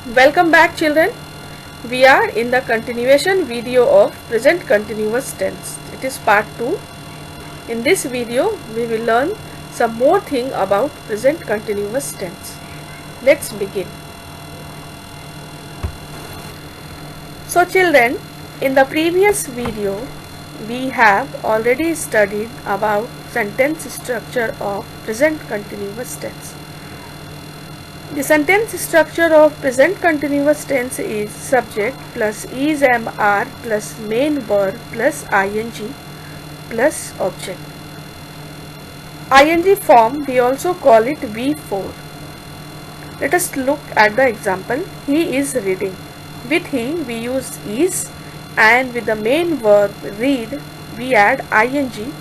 Welcome back, children. We are in the continuation video of present continuous tense. It is part 2. In this video we will learn some more thing about present continuous tense. Let's begin. So children, in the previous video we have already studied about sentence structure of present continuous tense. The sentence structure of present continuous tense is subject plus is, am, are plus main verb plus ing plus object. Ing form we also call it V4. Let us look at the example. He is reading. With he we use is, and with the main verb read we add ing.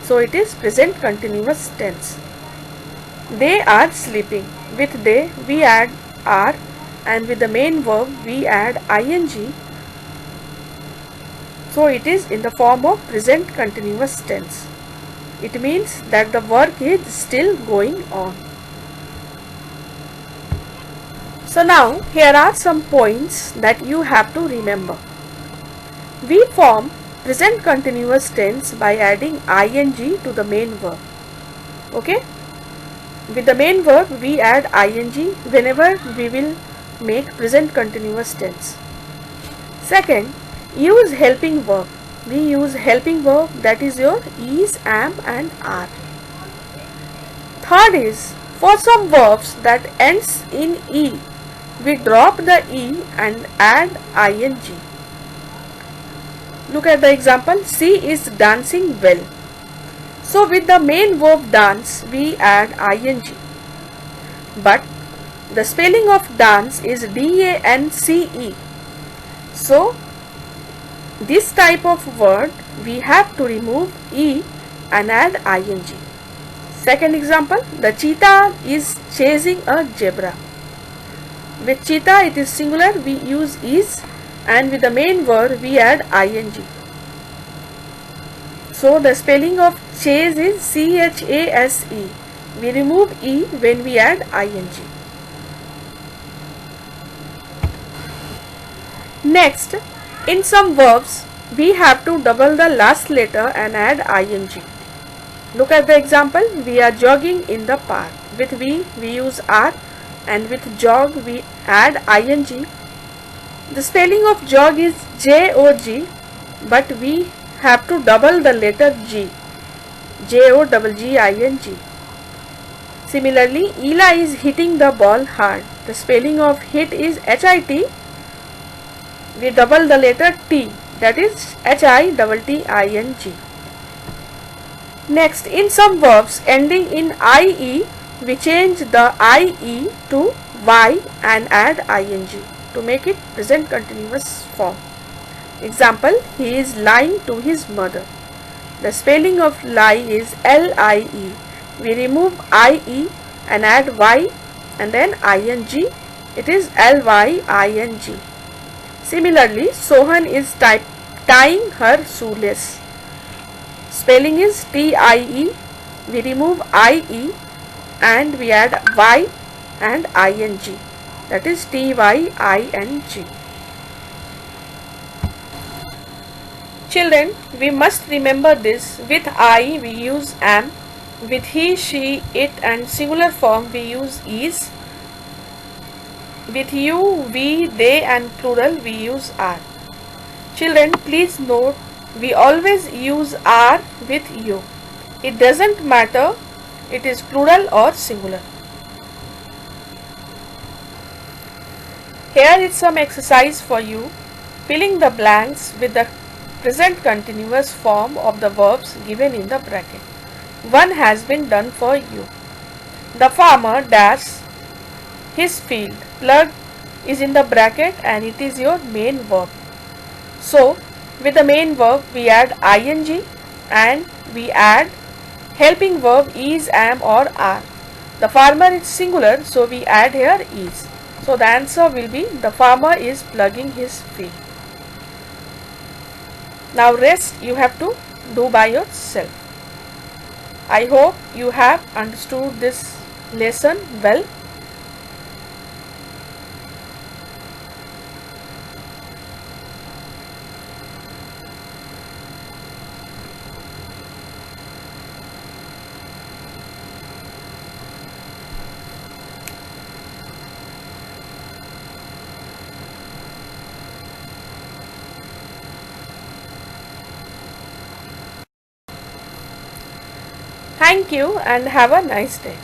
So it is present continuous tense. They are sleeping. With they we add are, and with the main verb we add ing. So it is in the form of present continuous tense. It means that the work is still going on. So now here are some points that you have to remember. We form present continuous tense by adding ing to the main verb. Okay? With the main verb we add ing whenever we will make present continuous tense. Second, use helping verb. We use helping verb, that is your is, am and are. Third is, for some verbs that ends in e, we drop the e and add ing. Look at the example. She is dancing well. So with the main verb dance we add ing, but the spelling of dance is dance. So this type of word we have to remove e and add ing. Second example, the cheetah is chasing a zebra. With cheetah it is singular, we use is, and with the main verb we add ing. So the spelling of chase is chase. We remove e when we add ing. Next, in some verbs we have to double the last letter and add ing. Look at the example. We are jogging in the park. With we use are, and with jog we add ing. The spelling of jog is jog, but we have to double the letter G, jogging. Similarly, Ela is hitting the ball hard. The spelling of hit is hit. We double the letter T, that is hitting. Next, in some verbs ending in ie, we change the ie to y and add ing to make it present continuous form. Example, he is lying to his mother. The spelling of lie is lie. We remove ie and add y and then ing. It is lying. Similarly, Sohan is tying her shoelace. Spelling is tie. We remove ie and we add y and ing. That is tying. Children, we must remember this. With I we use am. With he, she, it and singular form we use is. With you, we, they and plural we use are. Children, please note, we always use are with you. It doesn't matter it is plural or singular. Here is some exercise for you. Filling the blanks with the present continuous form of the verbs given in the bracket. One has been done for you. The farmer dash his field. Plug is in the bracket and it is your main verb. So with the main verb we add ing and we add helping verb is, am or are. The farmer is singular, so we add here is. So the answer will be the farmer is plugging his field. Now rest you have to do by yourself. I hope you have understood this lesson well. Thank you and have a nice day.